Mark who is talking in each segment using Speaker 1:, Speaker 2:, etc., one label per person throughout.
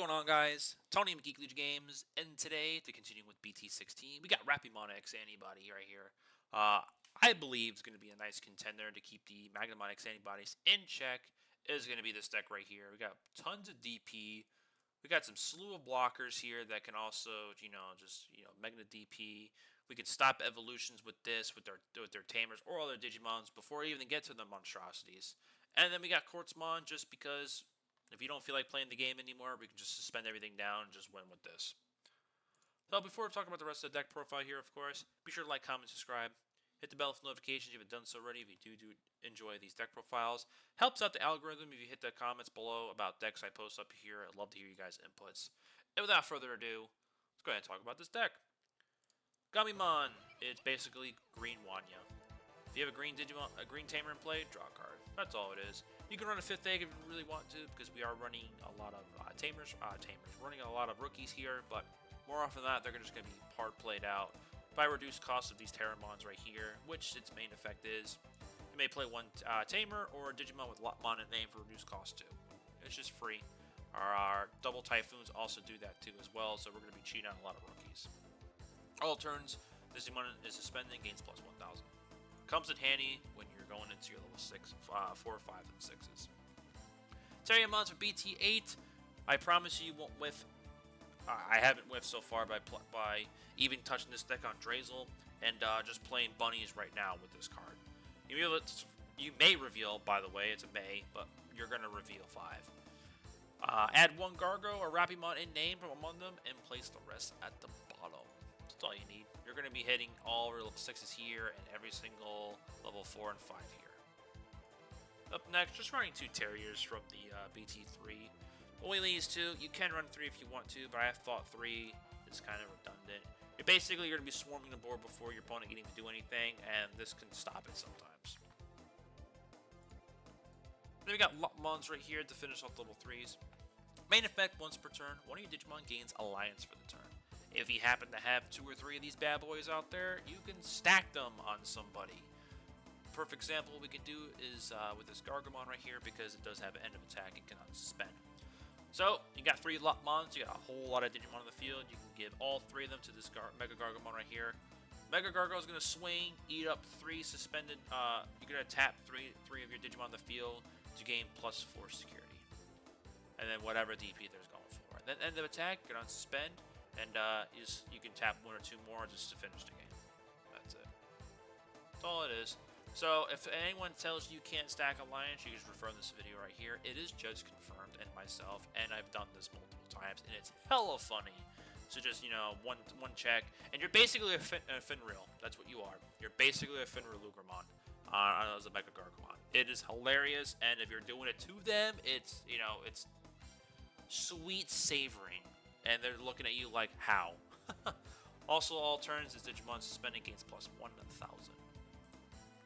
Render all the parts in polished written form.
Speaker 1: going on, guys? Tony from Geek Legion Games, and today, to continue with BT16, we got Rapidmon X antibody right here. I believe it's going to be a nice contender to keep the Magnamon X antibodies in check. Is going to be this deck right here. We got tons of DP. We got some slew of blockers here that can also, Magna DP. We can stop evolutions with this, with their Tamers or other Digimons before we even get to the monstrosities. And then we got Quartzmon just because if you don't feel like playing the game anymore, we can just suspend everything down and just win with this. So before we talk about the rest of the deck profile here, of course, be sure to like, comment, subscribe. Hit the bell for notifications if you haven't done so already if you do enjoy these deck profiles. Helps out the algorithm if you hit the comments below about decks I post up here. I'd love to hear you guys' inputs. And without further ado, let's go ahead and talk about this deck. Gamimon, it's basically green Wanya. If you have a green Digimon, a green Tamer in play, draw a card. That's all it is. You can run a 5th egg if you really want to, because we are running a lot of Tamers, running a lot of rookies here, but more often than not, they're just going to be part played out by reduced cost of these Terramons right here, which its main effect is. You may play one Tamer or a Digimon with Lotmon in name for reduced cost too. It's just free. Our double Typhoons also do that too as well, so we're going to be cheating on a lot of rookies. All turns, this Digimon is suspended, gains plus 1,000. Comes in handy when you're going into your level 6, 4, 5, and 6s. Terramons for BT8. I promise you won't whiff. I haven't whiffed so far by even touching this deck on Drazel and just playing bunnies right now with this card. You may reveal, by the way, it's a may, but you're going to reveal 5. Add 1 Gargo or Rapidmon in name from among them and place the rest at the bottom. That's all you need. You're going to be hitting all your level 6s here and every single level 4 and 5 here. Up next, just running 2 Terriers from the BT3. Only these 2. You can run 3 if you want to, but I have thought 3 is kind of redundant. You're basically going to be swarming the board before your opponent getting to do anything, and this can stop it sometimes. Then we got Lotmons right here to finish off level 3s. Main effect, once per turn, one of your Digimon gains Alliance for the turn. If you happen to have 2 or 3 of these bad boys out there, you can stack them on somebody. Perfect example we can do is with this Gargamon right here, because it does have an end of attack and cannot suspend. So, you got 3 Lotmons, you got a whole lot of Digimon on the field. You can give all 3 of them to this Mega Gargamon right here. Mega Gargamon is going to swing, eat up 3 suspended. You're going to tap 3 of your Digimon on the field to gain plus 4 security. And then whatever DP there's going for. Then end of attack, you're going to suspend. And you can tap 1 or 2 more just to finish the game. That's it. That's all it is. So if anyone tells you can't stack Alliance, you can just refer to this video right here. It is Judge confirmed and myself, and I've done this multiple times, and it's hella funny. So just, one check, and you're basically a Finreal. That's what you are. You're basically a Finreal Lugramon as a Mega Gargamon. It is hilarious, and if you're doing it to them, it's, it's sweet savoring. And they're looking at you like, how? Also, all turns, this Digimon suspending gains plus 1,000.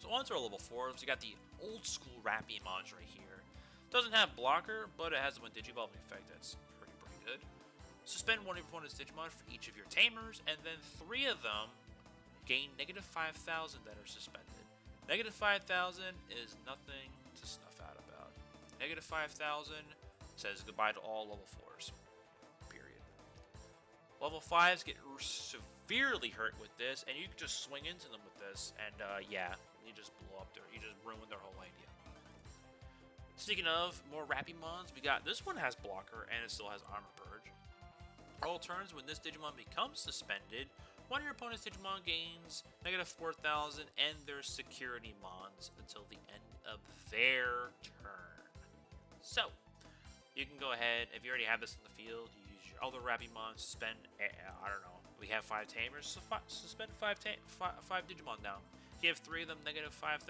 Speaker 1: So on to our level 4s, we got the old school Rapidmon right here. Doesn't have blocker, but it has one Digivolving effect that's pretty good. Suspend one of your opponent's Digimon for each of your Tamers, and then 3 of them gain negative 5,000 that are suspended. Negative 5,000 is nothing to snuff out about. Negative 5,000 says goodbye to all level 4s. Level 5s get severely hurt with this, and you can just swing into them with this, and yeah, you just blow up you just ruin their whole idea. Speaking of more Rapidmons, we got this one has blocker, and it still has Armor Purge. All turns, when this Digimon becomes suspended, one of your opponent's Digimon gains negative 4,000 and their security mons until the end of their turn. So, you can go ahead, if you already have this in the field, you use your other Rapidmon, suspend, I don't know, we have 5 Tamers, so suspend 5 Digimon down. Give 3 of them negative 5,000,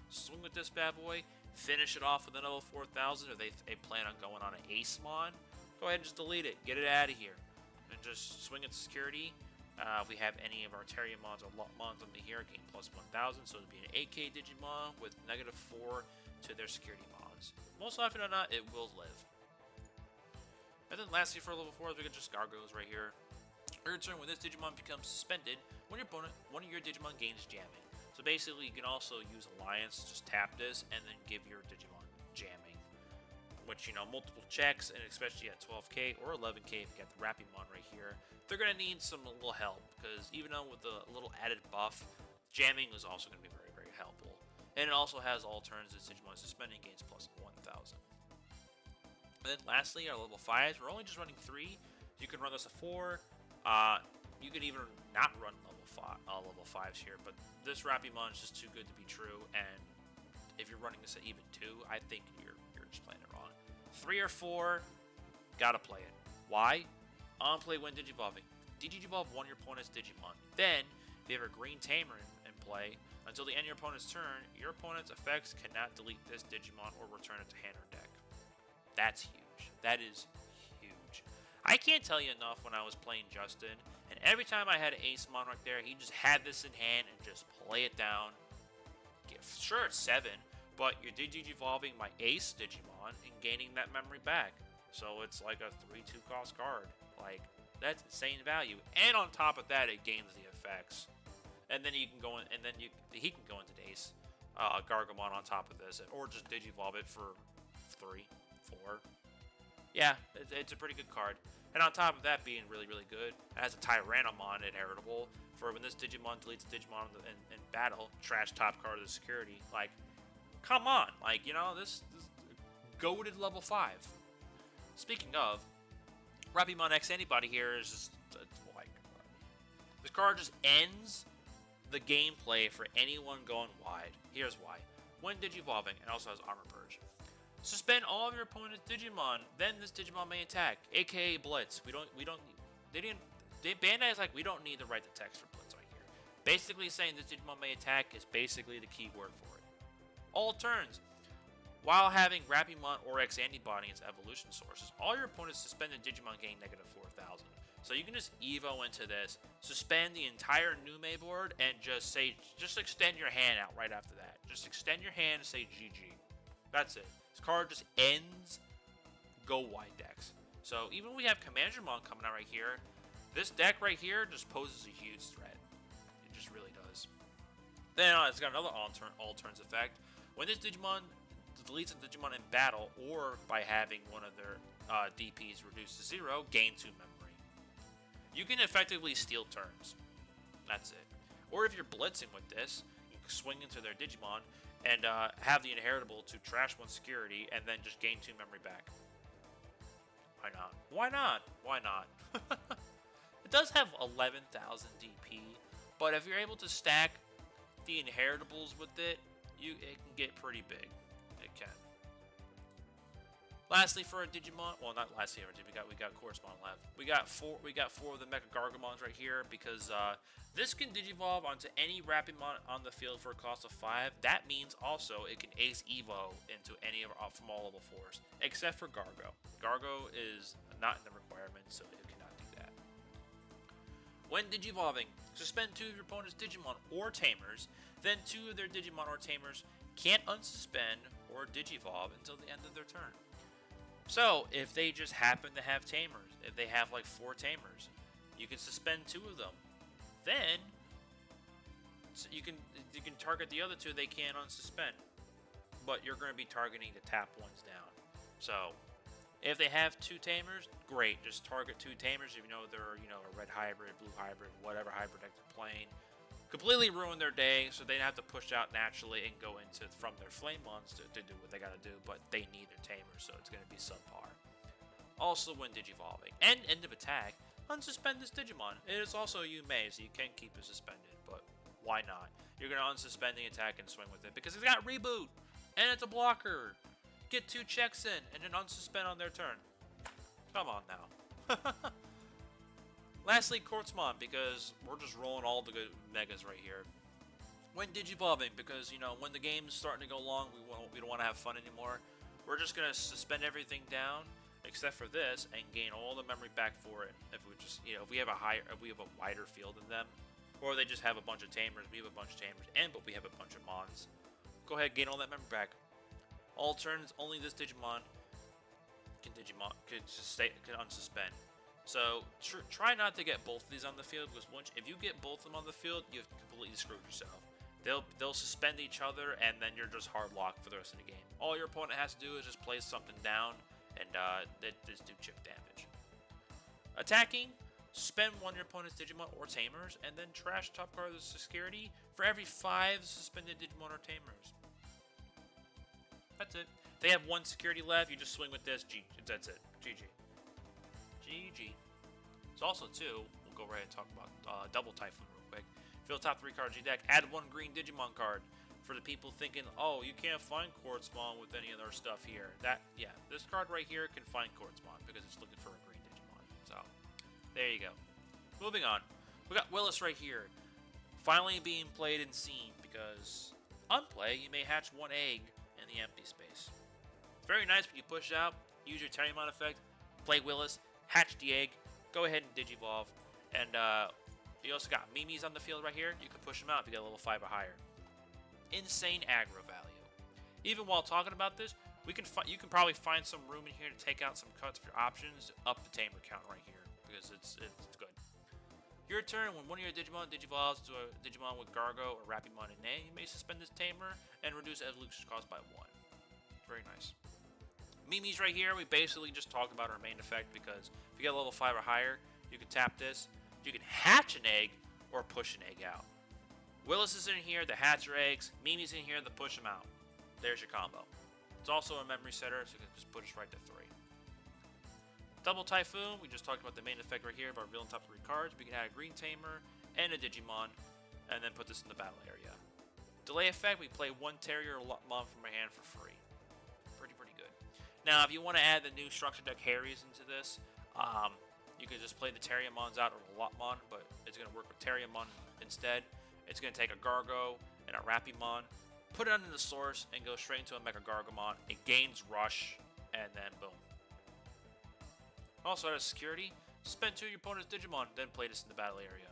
Speaker 1: swing with this bad boy, finish it off with another 4,000, or they plan on going on an Acemon, go ahead and just delete it, get it out of here, and just swing at security. If we have any of our Terriamons or Lotmons under here, gain plus 1,000, so it would be an 8k Digimon with negative 4 to their security mons. Most often than not, it will live. And then lastly for level 4, we got just Gargos right here. Every turn when this Digimon becomes suspended, one of your Digimon gains jamming. So basically you can also use Alliance, just tap this, and then give your Digimon jamming. which, you know, multiple checks, and especially at 12k or 11k if you got the Rapidmon right here, they're going to need some little help, because even though with a little added buff, jamming is also going to be very, very helpful. And it also has all turns that Digimon suspending gains plus 1000. And then lastly, our level 5s, we're only just running 3. You can run this at 4. You could even not run level 5s here, but this Rapidmon is just too good to be true, and if you're running this at even 2, I think you're just playing it wrong. 3 or 4, gotta play it. Why? On play when Digivolving. Digivolve one of your opponent's Digimon. Then, if you have a green Tamer in play, until the end of your opponent's turn, your opponent's effects cannot delete this Digimon or return it to hand or deck. That's huge. That is huge. I can't tell you enough when I was playing Justin, and every time I had an Acemon right there, he just had this in hand and just play it down. Sure, it's 7, but you're Digivolving my Ace Digimon and gaining that memory back. So it's like a 3/2 cost card. Like, that's insane value. And on top of that, it gains the effects. And then you can go in, and then he can go into the Ace Gargamon on top of this, or just Digivolve it for 3, 4. Yeah, it's a pretty good card. And on top of that being really, really good, it has a Tyrannomon inheritable for when this Digimon deletes a Digimon in battle, trash top card of the security. Like, come on. Like, you know, this goated level 5. Speaking of, Rapidmon X anybody here is just, like, this card just ends the gameplay for anyone going wide. Here's why. When Digivolving, it also has Armor Purge. Suspend all of your opponent's Digimon, then this Digimon may attack, aka Blitz. Bandai's like, we don't need to write the text for Blitz right here. Basically saying this Digimon may attack is basically the key word for it. All turns. While having Rapidmon or X antibody as evolution sources, all your opponents suspended Digimon gain negative 4000. So you can just Evo into this, suspend the entire Nume board, and just extend your hand out right after that. Just extend your hand and say GG. That's it. This card just ends go wide decks. So even when we have Commandramon coming out right here, this deck right here just poses a huge threat. It just really does. Then it's got another all turns effect. When this Digimon deletes a Digimon in battle, or by having one of their DPs reduced to 0, gain 2 memory. You can effectively steal turns. That's it. Or if you're blitzing with this, you can swing into their Digimon and have the inheritable to trash one security and then just gain 2 memory back. Why not? Why not? Why not? It does have 11,000 DP, but if you're able to stack the inheritables with it, it can get pretty big. It can. Lastly, for a Digimon, well, not lastly for a Digimon, we got Correspond left. We got four of the Mecha Gargamons right here because this can Digivolve onto any Rapidmon on the field for a cost of 5. That means also it can Ace Evo into any of from all level 4s, except for Gargo. Gargo is not in the requirement, so it cannot do that. When Digivolving, suspend 2 of your opponent's Digimon or Tamers, then 2 of their Digimon or Tamers can't unsuspend or Digivolve until the end of their turn. So, if they just happen to have Tamers, if they have like 4 Tamers, you can suspend 2 of them. Then, you can target the other 2 they can't unsuspend. But you're going to be targeting the tap ones down. So, if they have 2 Tamers, great. Just target 2 Tamers if you know they're, a red hybrid, blue hybrid, whatever hybrid deck they're playing. Completely ruin their day, so they have to push out naturally and go into from their Flamemons to do what they gotta do, but they need their Tamers, so it's gonna be subpar. Also, when Digivolving and end of attack, unsuspend this Digimon. It is also Yume, so you can keep it suspended, but why not? You're gonna unsuspend the attack and swing with it because it's got reboot and it's a blocker. Get 2 checks in and then unsuspend on their turn. Come on now. Lastly, Correspond, because we're just rolling all the good megas right here. When Digivolving, because, when the game's starting to go long, we don't want to have fun anymore. We're just going to suspend everything down, except for this, and gain all the memory back for it. If we just, if we have a wider field than them, or they just have a bunch of Tamers, we have a bunch of Tamers, but we have a bunch of Mons. Go ahead, gain all that memory back. All turns, only this Digimon can unsuspend. So try not to get both of these on the field, because if you get both of them on the field, you've completely screwed yourself. They'll suspend each other, and then you're just hard locked for the rest of the game. All your opponent has to do is just place something down, and they just do chip damage. Attacking, spend one of your opponent's Digimon or Tamers, and then trash top card of the security for every 5 suspended Digimon or Tamers. That's it. If they have 1 security left, you just swing with this. That's it. GG. GG. So also, too, we'll go right and talk about Double Typhoon real quick. Fill top 3 cards in your deck. Add 1 green Digimon card. For the people thinking, oh, you can't find Quartzmon with any of their stuff here. Yeah, this card right here can find Quartzmon because it's looking for a green Digimon. So, there you go. Moving on. We got Willis right here. Finally being played and seen because on play, you may hatch 1 egg in the empty space. Very nice when you push out, use your Tamers effect, play Willis, hatch the egg, go ahead and Digivolve. And you also got Mimis on the field right here. You can push them out if you get a level 5 or higher. Insane aggro value. Even while talking about this, you can probably find some room in here to take out some cuts for options to up the Tamer count right here because it's good. Your turn, when one of your Digimon digivolves to a Digimon with Gargo or Rapidmon X, you may suspend this Tamer and reduce evolution cost by 1. Very nice. Mimis right here, we basically just talked about our main effect because if you get a level 5 or higher, you can tap this. You can hatch an egg or push an egg out. Willis is in here to hatch your eggs. Mimi's in here to push them out. There's your combo. It's also a memory setter, so you can just push right to 3. Double Typhoon, we just talked about the main effect right here of our revealing top 3 cards. We can add a green Tamer and a Digimon, and then put this in the battle area. Delay effect, we play 1 Terrier or Lotmon from my hand for free. Pretty good. Now, if you want to add the new structure deck Harrys into this, you can just play the Terriermons out or the Lotmon, but it's going to work with Terriermon instead. It's going to take a Gargo and a Rapidmon, put it under the source, and go straight into a Mega Gargomon. It gains Rush, and then boom. Also, out of security, spend 2 of your opponent's Digimon, then play this in the battle area.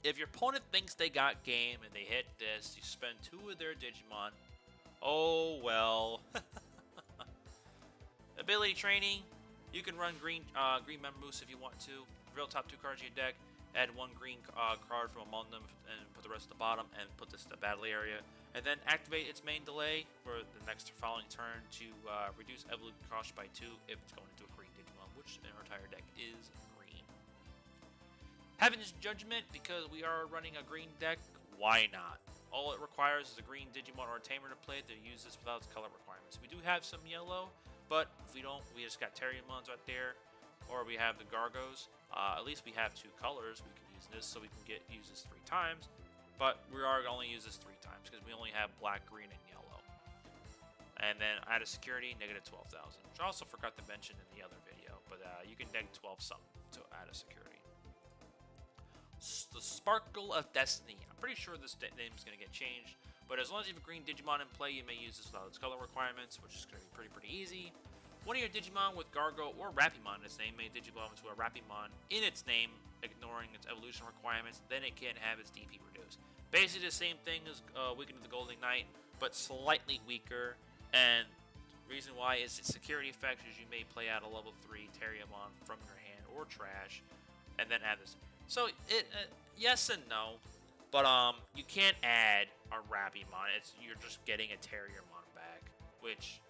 Speaker 1: If your opponent thinks they got game and they hit this, you spend 2 of their Digimon. Oh well. Ability training, you can run green Memmoose if you want to. Real top 2 cards in your deck. Add 1 green card from among them and put the rest at the bottom and put this in the battle area. And then activate its main delay for the next following turn to reduce evolution cost by 2 if it's going into a green Digimon, which in our entire deck is green. Heaven's Judgment, because we are running a green deck, why not? All it requires is a green Digimon or a Tamer to play to use this without its color requirements. We do have some yellow, but if we don't, we just got Terriermons right there, or we have the Gargos. At least we have 2 colors we can use this, so we can use this 3 times. But we are only use this 3 times because we only have black, green, and yellow. And then out of security, negative 12,000, which I also forgot to mention in the other video. But you can neg 12 something to add a security. The Sparkle of Destiny. I'm pretty sure this name is going to get changed. But as long as you have a green Digimon in play, you may use this without its color requirements, which is going to be pretty easy. One of your Digimon with Gargo or Rapidmon in its name may Digivolve into a Rapidmon in its name, ignoring its evolution requirements. Then it can have its DP reduced. Basically the same thing as Weaken of the Golden Knight, but slightly weaker. And the reason why is its security effect is you may play out a level 3 Terriermon from your hand or trash, and then add this. So yes and no, but you can't add a Rapidmon. You're just getting a Terriermon back, which,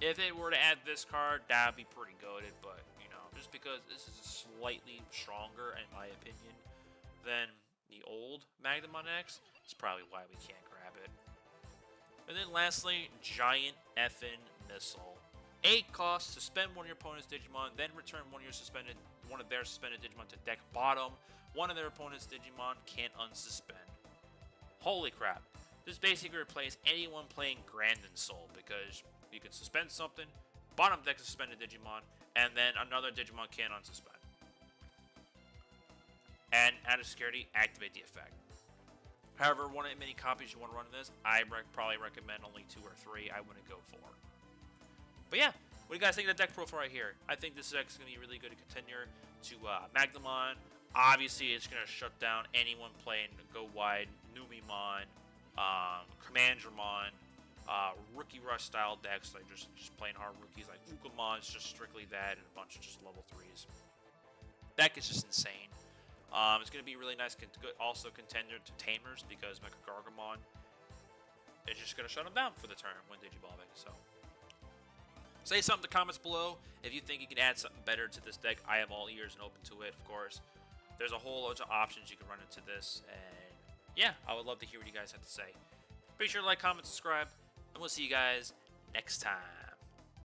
Speaker 1: if they were to add this card, that'd be pretty goated, but, you know, just because this is slightly stronger, in my opinion, than the old Magnamon X, it's probably why we can't grab it. And then lastly, Giant Effin' Missile. 8 costs, suspend one of your opponent's Digimon, then return one of their suspended Digimon to deck bottom. One of their opponent's Digimon can't unsuspend. Holy crap. This basically replaces anyone playing Grandin Soul, because you can suspend something, bottom deck a suspended Digimon, and then another Digimon can't unsuspend. And out of security, activate the effect. However, one of the many copies you want to run this, I probably recommend only 2 or 3. I wouldn't go 4. But yeah, what do you guys think of the deck profile right here? I think this deck is going to be really good to contender to Magnamon. Obviously, it's going to shut down anyone playing Go Wide, Numemon, Commandramon, Rookie Rush style decks, like just plain hard rookies like Ukamon is just strictly that, and a bunch of just level 3s. Deck is just insane. It's going to be really nice, also contender to Tamers because Gargamon is just going to shut him down for the turn when Digivolving. So, say something in the comments below if you think you can add something better to this deck. I am all ears and open to it, of course. There's a whole bunch of options you can run into this, and yeah, I would love to hear what you guys have to say. Be sure to like, comment, subscribe, and we'll see you guys next time.